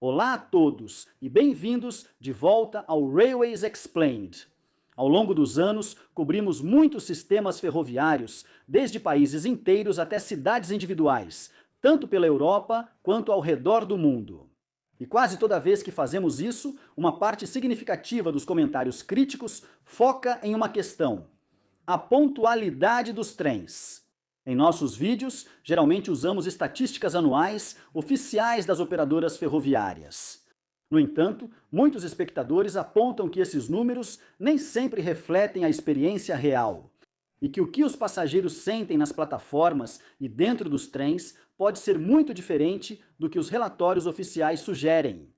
Olá a todos e bem-vindos de volta ao Railways Explained. Ao longo dos anos, cobrimos muitos sistemas ferroviários, desde países inteiros até cidades individuais, tanto pela Europa quanto ao redor do mundo. E quase toda vez que fazemos isso, uma parte significativa dos comentários críticos foca em uma questão: a pontualidade dos trens. Em nossos vídeos, geralmente usamos estatísticas anuais oficiais das operadoras ferroviárias. No entanto, muitos espectadores apontam que esses números nem sempre refletem a experiência real e que o que os passageiros sentem nas plataformas e dentro dos trens pode ser muito diferente do que os relatórios oficiais sugerem.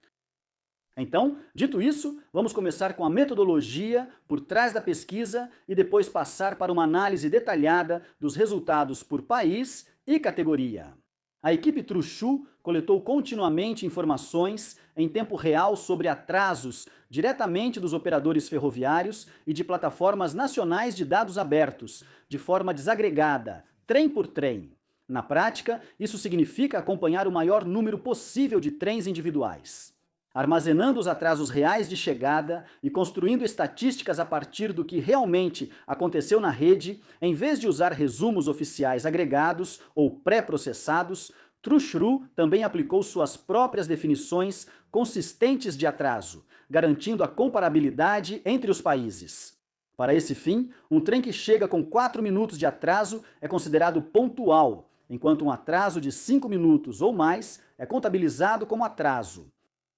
Então, dito isso, vamos começar com a metodologia por trás da pesquisa e depois passar para uma análise detalhada dos resultados por país e categoria. A equipe Truchu coletou continuamente informações em tempo real sobre atrasos diretamente dos operadores ferroviários e de plataformas nacionais de dados abertos, de forma desagregada, trem por trem. Na prática, isso significa acompanhar o maior número possível de trens individuais. Armazenando os atrasos reais de chegada e construindo estatísticas a partir do que realmente aconteceu na rede, em vez de usar resumos oficiais agregados ou pré-processados, Truchru também aplicou suas próprias definições consistentes de atraso, garantindo a comparabilidade entre os países. Para esse fim, um trem que chega com 4 minutos de atraso é considerado pontual, enquanto um atraso de 5 minutos ou mais é contabilizado como atraso.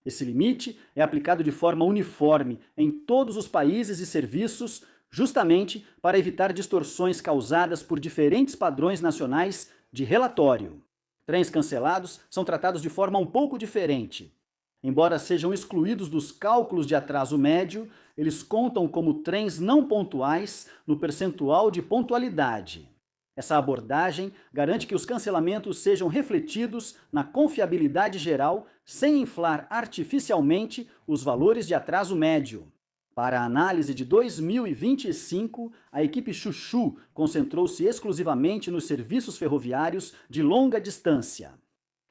Esse limite é aplicado de forma uniforme em todos os países e serviços, justamente para evitar distorções causadas por diferentes padrões nacionais de relatório. Trens cancelados são tratados de forma um pouco diferente. Embora sejam excluídos dos cálculos de atraso médio, eles contam como trens não pontuais no percentual de pontualidade. Essa abordagem garante que os cancelamentos sejam refletidos na confiabilidade geral, sem inflar artificialmente os valores de atraso médio. Para a análise de 2025, a equipe Chuchu concentrou-se exclusivamente nos serviços ferroviários de longa distância.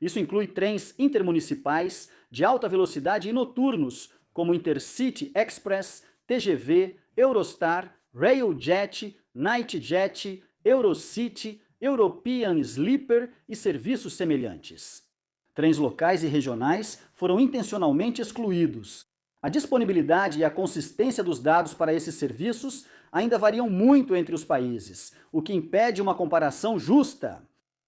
Isso inclui trens intermunicipais, de alta velocidade e noturnos, como Intercity Express, TGV, Eurostar, Railjet, Nightjet, Eurocity, European Sleeper e serviços semelhantes. Trens locais e regionais foram intencionalmente excluídos. A disponibilidade e a consistência dos dados para esses serviços ainda variam muito entre os países, o que impede uma comparação justa.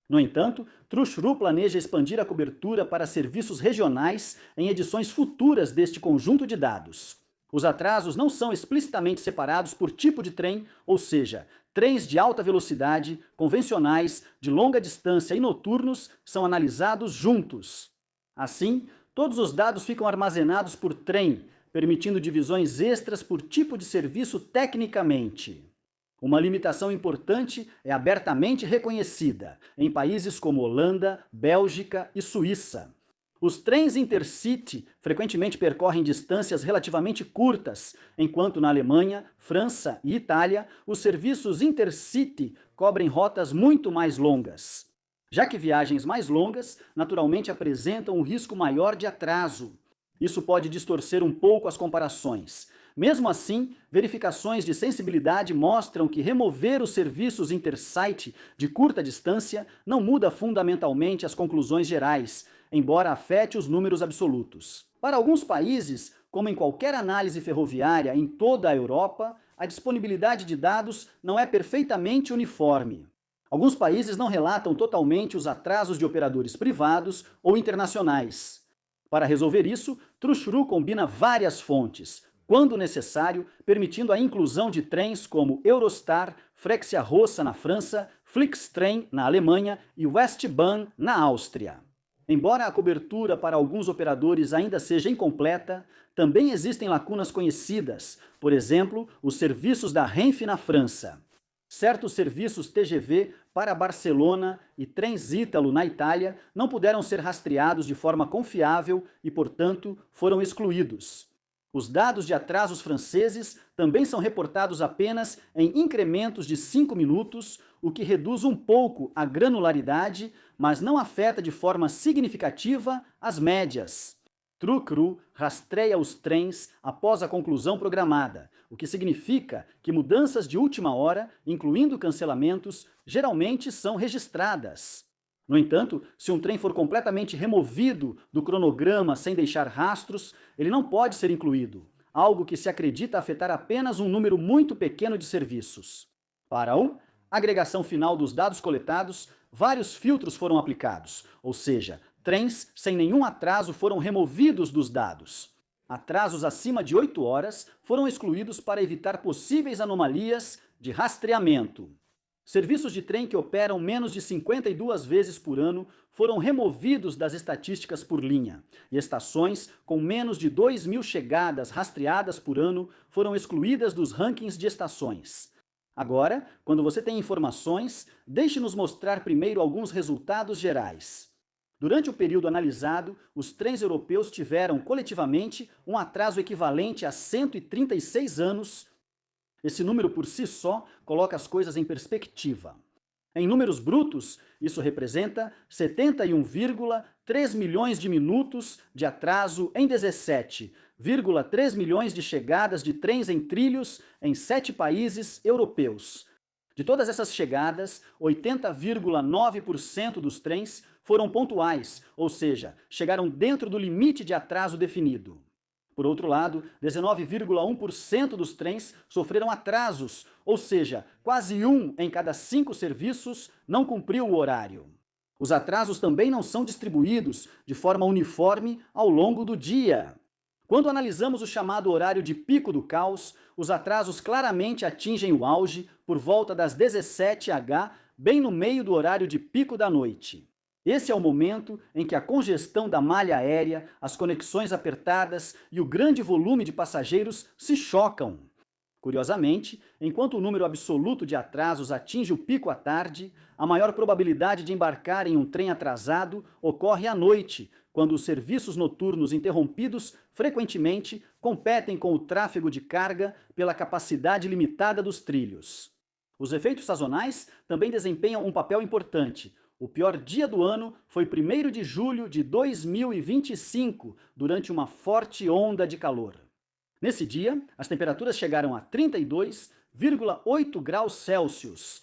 No entanto, Truchru planeja expandir a cobertura para serviços regionais em edições futuras deste conjunto de dados. Os atrasos não são explicitamente separados por tipo de trem, ou seja, trens de alta velocidade, convencionais, de longa distância e noturnos são analisados juntos. Assim, todos os dados ficam armazenados por trem, permitindo divisões extras por tipo de serviço tecnicamente. Uma limitação importante é abertamente reconhecida em países como Holanda, Bélgica e Suíça. Os trens Intercity frequentemente percorrem distâncias relativamente curtas, enquanto na Alemanha, França e Itália, os serviços Intercity cobrem rotas muito mais longas. Já que viagens mais longas naturalmente apresentam um risco maior de atraso. Isso pode distorcer um pouco as comparações. Mesmo assim, verificações de sensibilidade mostram que remover os serviços Intercity de curta distância não muda fundamentalmente as conclusões gerais, embora afete os números absolutos. Para alguns países, como em qualquer análise ferroviária em toda a Europa, a disponibilidade de dados não é perfeitamente uniforme. Alguns países não relatam totalmente os atrasos de operadores privados ou internacionais. Para resolver isso, Truchru combina várias fontes, quando necessário, permitindo a inclusão de trens como Eurostar, Frexia Rossa na França, Flixtrain na Alemanha e Westbahn na Áustria. Embora a cobertura para alguns operadores ainda seja incompleta, também existem lacunas conhecidas, por exemplo, os serviços da Renfe na França. Certos serviços TGV para Barcelona e Trens Ítalo na Itália não puderam ser rastreados de forma confiável e, portanto, foram excluídos. Os dados de atrasos franceses também são reportados apenas em incrementos de 5 minutos, o que reduz um pouco a granularidade, mas não afeta de forma significativa as médias. True-Crew rastreia os trens após a conclusão programada, o que significa que mudanças de última hora, incluindo cancelamentos, geralmente são registradas. No entanto, se um trem for completamente removido do cronograma sem deixar rastros, ele não pode ser incluído, algo que se acredita afetar apenas um número muito pequeno de serviços. Para a agregação final dos dados coletados, vários filtros foram aplicados, ou seja, trens sem nenhum atraso foram removidos dos dados. Atrasos acima de 8 horas foram excluídos para evitar possíveis anomalias de rastreamento. Serviços de trem que operam menos de 52 vezes por ano foram removidos das estatísticas por linha, e estações com menos de 2.000 chegadas rastreadas por ano foram excluídas dos rankings de estações. Agora, quando você tem informações, deixe-nos mostrar primeiro alguns resultados gerais. Durante o período analisado, os trens europeus tiveram, coletivamente, um atraso equivalente a 136 anos. Esse número por si só coloca as coisas em perspectiva. Em números brutos, isso representa 71,3 milhões de minutos de atraso em 17,3 milhões de chegadas de trens em trilhos em 7 países europeus. De todas essas chegadas, 80,9% dos trens foram pontuais, ou seja, chegaram dentro do limite de atraso definido. Por outro lado, 19,1% dos trens sofreram atrasos, ou seja, quase 1 em cada 5 serviços não cumpriu o horário. Os atrasos também não são distribuídos de forma uniforme ao longo do dia. Quando analisamos o chamado horário de pico do caos, os atrasos claramente atingem o auge por volta das 17h, bem no meio do horário de pico da noite. Esse é o momento em que a congestão da malha aérea, as conexões apertadas e o grande volume de passageiros se chocam. Curiosamente, enquanto o número absoluto de atrasos atinge o pico à tarde, a maior probabilidade de embarcar em um trem atrasado ocorre à noite, quando os serviços noturnos interrompidos frequentemente competem com o tráfego de carga pela capacidade limitada dos trilhos. Os efeitos sazonais também desempenham um papel importante. O pior dia do ano foi 1º de julho de 2025, durante uma forte onda de calor. Nesse dia, as temperaturas chegaram a 32,8 graus Celsius.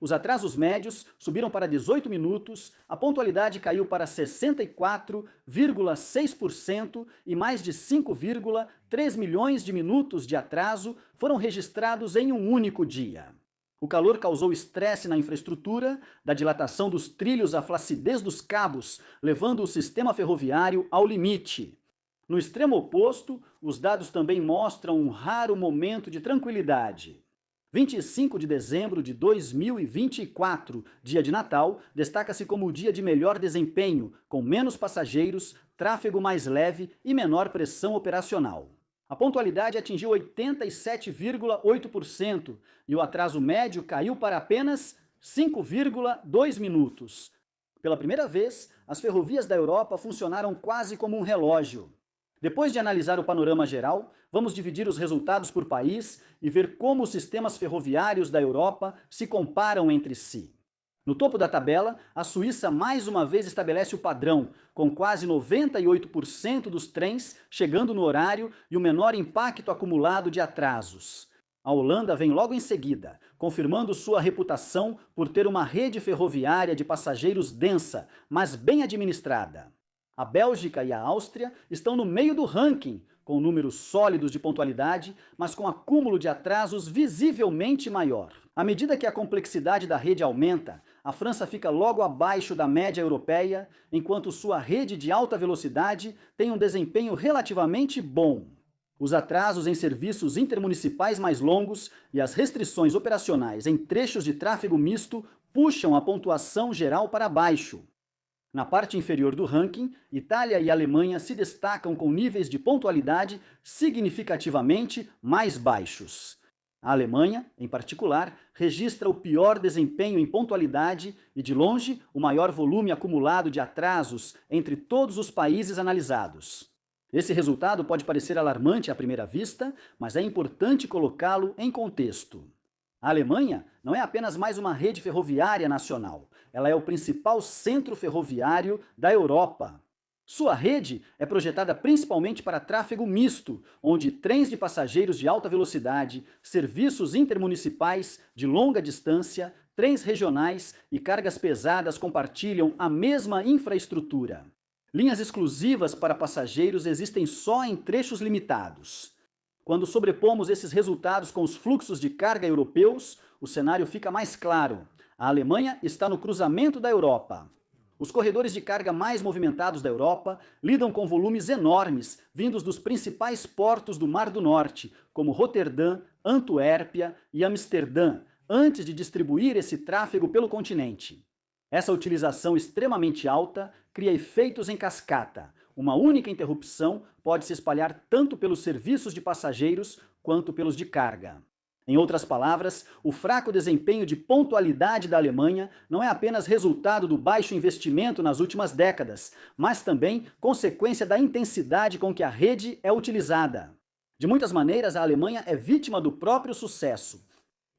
Os atrasos médios subiram para 18 minutos, a pontualidade caiu para 64,6% e mais de 5,3 milhões de minutos de atraso foram registrados em um único dia. O calor causou estresse na infraestrutura, da dilatação dos trilhos à flacidez dos cabos, levando o sistema ferroviário ao limite. No extremo oposto, os dados também mostram um raro momento de tranquilidade. 25 de dezembro de 2024, dia de Natal, destaca-se como o dia de melhor desempenho, com menos passageiros, tráfego mais leve e menor pressão operacional. A pontualidade atingiu 87,8% e o atraso médio caiu para apenas 5,2 minutos. Pela primeira vez, as ferrovias da Europa funcionaram quase como um relógio. Depois de analisar o panorama geral, vamos dividir os resultados por país e ver como os sistemas ferroviários da Europa se comparam entre si. No topo da tabela, a Suíça mais uma vez estabelece o padrão, com quase 98% dos trens chegando no horário e o menor impacto acumulado de atrasos. A Holanda vem logo em seguida, confirmando sua reputação por ter uma rede ferroviária de passageiros densa, mas bem administrada. A Bélgica e a Áustria estão no meio do ranking, com números sólidos de pontualidade, mas com acúmulo de atrasos visivelmente maior. À medida que a complexidade da rede aumenta, a França fica logo abaixo da média europeia, enquanto sua rede de alta velocidade tem um desempenho relativamente bom. Os atrasos em serviços intermunicipais mais longos e as restrições operacionais em trechos de tráfego misto puxam a pontuação geral para baixo. Na parte inferior do ranking, Itália e Alemanha se destacam com níveis de pontualidade significativamente mais baixos. A Alemanha, em particular, registra o pior desempenho em pontualidade e, de longe, o maior volume acumulado de atrasos entre todos os países analisados. Esse resultado pode parecer alarmante à primeira vista, mas é importante colocá-lo em contexto. A Alemanha não é apenas mais uma rede ferroviária nacional, ela é o principal centro ferroviário da Europa. Sua rede é projetada principalmente para tráfego misto, onde trens de passageiros de alta velocidade, serviços intermunicipais de longa distância, trens regionais e cargas pesadas compartilham a mesma infraestrutura. Linhas exclusivas para passageiros existem só em trechos limitados. Quando sobrepomos esses resultados com os fluxos de carga europeus, o cenário fica mais claro. A Alemanha está no cruzamento da Europa. Os corredores de carga mais movimentados da Europa lidam com volumes enormes vindos dos principais portos do Mar do Norte, como Roterdã, Antuérpia e Amsterdã, antes de distribuir esse tráfego pelo continente. Essa utilização extremamente alta cria efeitos em cascata. Uma única interrupção pode se espalhar tanto pelos serviços de passageiros quanto pelos de carga. Em outras palavras, o fraco desempenho de pontualidade da Alemanha não é apenas resultado do baixo investimento nas últimas décadas, mas também consequência da intensidade com que a rede é utilizada. De muitas maneiras, a Alemanha é vítima do próprio sucesso.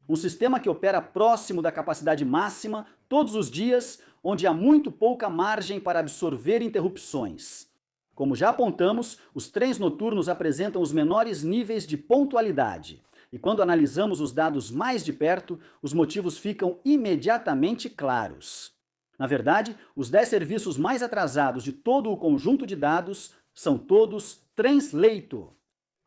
Um sistema que opera próximo da capacidade máxima todos os dias, onde há muito pouca margem para absorver interrupções. Como já apontamos, os trens noturnos apresentam os menores níveis de pontualidade. E quando analisamos os dados mais de perto, os motivos ficam imediatamente claros. Na verdade, os 10 serviços mais atrasados de todo o conjunto de dados são todos trens-leito.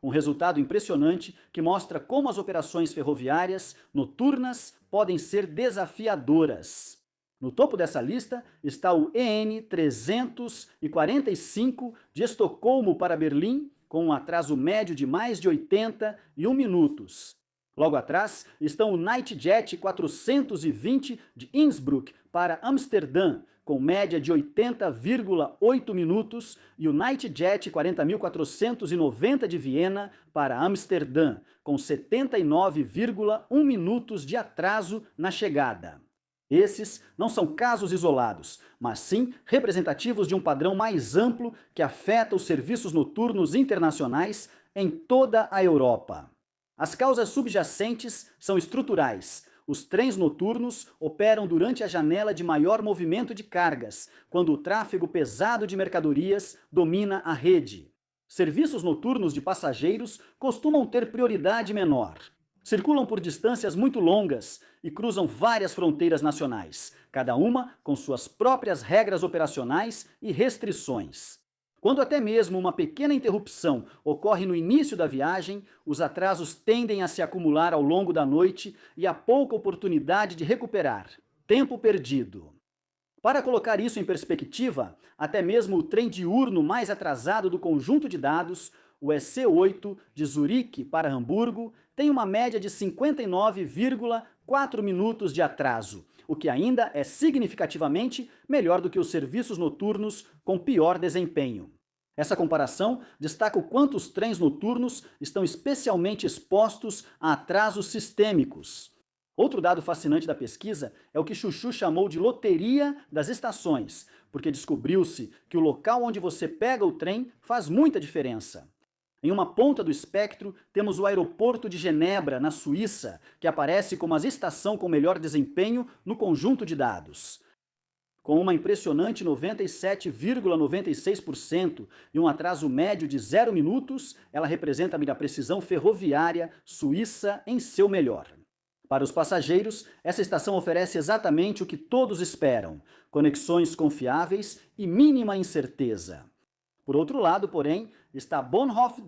Um resultado impressionante que mostra como as operações ferroviárias noturnas podem ser desafiadoras. No topo dessa lista está o EN 345 de Estocolmo para Berlim, com um atraso médio de mais de 81 minutos. Logo atrás estão o Nightjet 420 de Innsbruck para Amsterdã, com média de 80,8 minutos, e o Nightjet 40.490 de Viena para Amsterdã, com 79,1 minutos de atraso na chegada. Esses não são casos isolados, mas sim representativos de um padrão mais amplo que afeta os serviços noturnos internacionais em toda a Europa. As causas subjacentes são estruturais. Os trens noturnos operam durante a janela de maior movimento de cargas, quando o tráfego pesado de mercadorias domina a rede. Serviços noturnos de passageiros costumam ter prioridade menor. Circulam por distâncias muito longas e cruzam várias fronteiras nacionais, cada uma com suas próprias regras operacionais e restrições. Quando até mesmo uma pequena interrupção ocorre no início da viagem, os atrasos tendem a se acumular ao longo da noite e há pouca oportunidade de recuperar. Tempo perdido. Para colocar isso em perspectiva, até mesmo o trem diurno mais atrasado do conjunto de dados, o EC8 de Zurique para Hamburgo, tem uma média de 59,4 minutos de atraso, o que ainda é significativamente melhor do que os serviços noturnos com pior desempenho. Essa comparação destaca o quanto os trens noturnos estão especialmente expostos a atrasos sistêmicos. Outro dado fascinante da pesquisa é o que Chuchu chamou de loteria das estações, porque descobriu-se que o local onde você pega o trem faz muita diferença. Em uma ponta do espectro, temos o aeroporto de Genebra, na Suíça, que aparece como a estação com melhor desempenho no conjunto de dados. Com uma impressionante 97,96% e um atraso médio de 0 minutos, ela representa a precisão ferroviária suíça em seu melhor. Para os passageiros, essa estação oferece exatamente o que todos esperam: conexões confiáveis e mínima incerteza. Por outro lado, porém, está Bahnhof,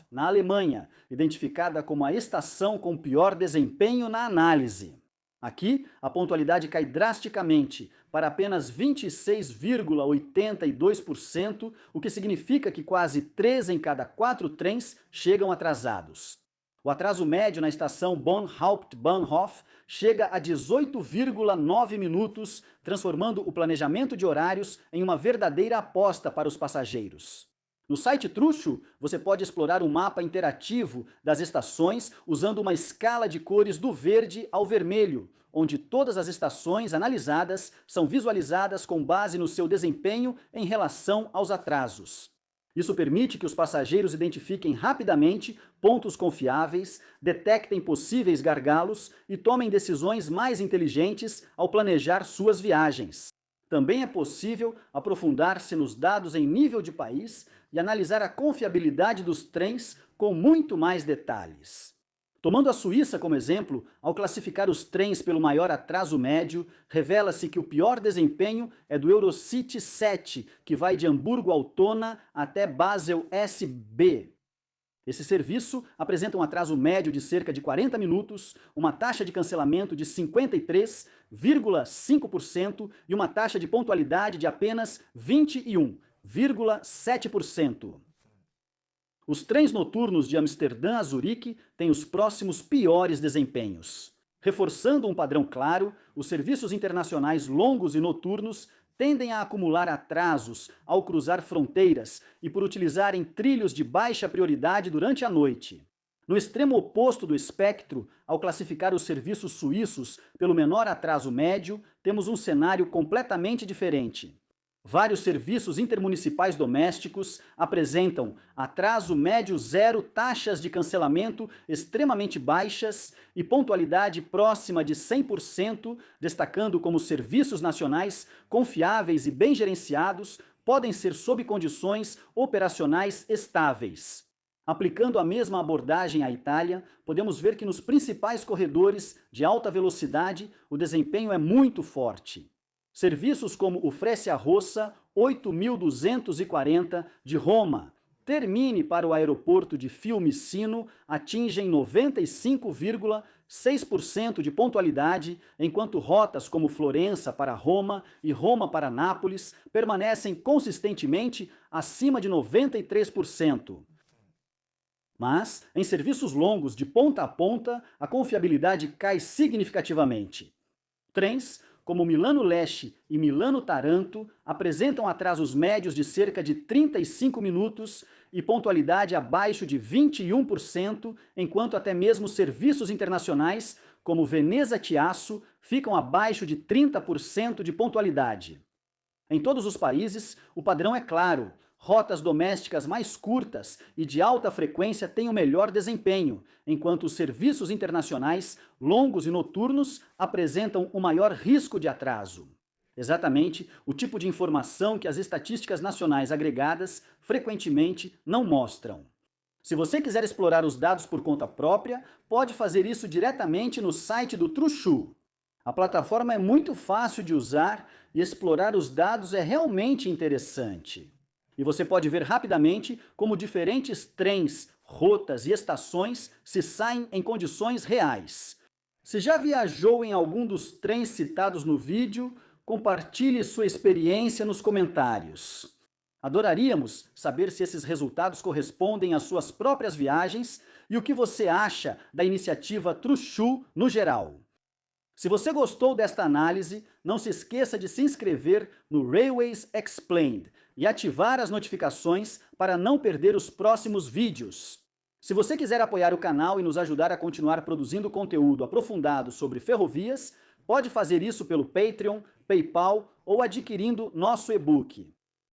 na Alemanha, identificada como a estação com pior desempenho na análise. Aqui, a pontualidade cai drasticamente, para apenas 26,82%, o que significa que quase 3 em cada 4 trens chegam atrasados. O atraso médio na estação Bonn-Hauptbahnhof chega a 18,9 minutos, transformando o planejamento de horários em uma verdadeira aposta para os passageiros. No site Truxo, você pode explorar um mapa interativo das estações usando uma escala de cores do verde ao vermelho, onde todas as estações analisadas são visualizadas com base no seu desempenho em relação aos atrasos. Isso permite que os passageiros identifiquem rapidamente pontos confiáveis, detectem possíveis gargalos e tomem decisões mais inteligentes ao planejar suas viagens. Também é possível aprofundar-se nos dados em nível de país e analisar a confiabilidade dos trens com muito mais detalhes. Tomando a Suíça como exemplo, ao classificar os trens pelo maior atraso médio, revela-se que o pior desempenho é do Eurocity 7, que vai de Hamburgo Altona até Basel SB. Esse serviço apresenta um atraso médio de cerca de 40 minutos, uma taxa de cancelamento de 53,5% e uma taxa de pontualidade de apenas 21,7%. Os trens noturnos de Amsterdã a Zurique têm os próximos piores desempenhos. Reforçando um padrão claro, os serviços internacionais longos e noturnos tendem a acumular atrasos ao cruzar fronteiras e por utilizarem trilhos de baixa prioridade durante a noite. No extremo oposto do espectro, ao classificar os serviços suíços pelo menor atraso médio, temos um cenário completamente diferente. Vários serviços intermunicipais domésticos apresentam atraso médio zero, taxas de cancelamento extremamente baixas e pontualidade próxima de 100%, destacando como serviços nacionais confiáveis e bem gerenciados podem ser sob condições operacionais estáveis. Aplicando a mesma abordagem à Itália, podemos ver que nos principais corredores de alta velocidade o desempenho é muito forte. Serviços como o Frecciarossa 8240 de Roma, Termini para o aeroporto de Fiumicino atingem 95,6% de pontualidade, enquanto rotas como Florença para Roma e Roma para Nápoles permanecem consistentemente acima de 93%. Mas, em serviços longos de ponta a ponta, a confiabilidade cai significativamente. Trens como Milano-Leste e Milano-Taranto, apresentam atrasos médios de cerca de 35 minutos e pontualidade abaixo de 21%, enquanto até mesmo serviços internacionais, como Veneza-Chiasso, ficam abaixo de 30% de pontualidade. Em todos os países, o padrão é claro. Rotas domésticas mais curtas e de alta frequência têm o melhor desempenho, enquanto os serviços internacionais, longos e noturnos, apresentam o maior risco de atraso. Exatamente o tipo de informação que as estatísticas nacionais agregadas frequentemente não mostram. Se você quiser explorar os dados por conta própria, pode fazer isso diretamente no site do Truchu. A plataforma é muito fácil de usar e explorar os dados é realmente interessante. E você pode ver rapidamente como diferentes trens, rotas e estações se saem em condições reais. Se já viajou em algum dos trens citados no vídeo, compartilhe sua experiência nos comentários. Adoraríamos saber se esses resultados correspondem às suas próprias viagens e o que você acha da iniciativa Truchu no geral. Se você gostou desta análise, não se esqueça de se inscrever no Railways Explained e ativar as notificações para não perder os próximos vídeos. Se você quiser apoiar o canal e nos ajudar a continuar produzindo conteúdo aprofundado sobre ferrovias, pode fazer isso pelo Patreon, PayPal ou adquirindo nosso e-book.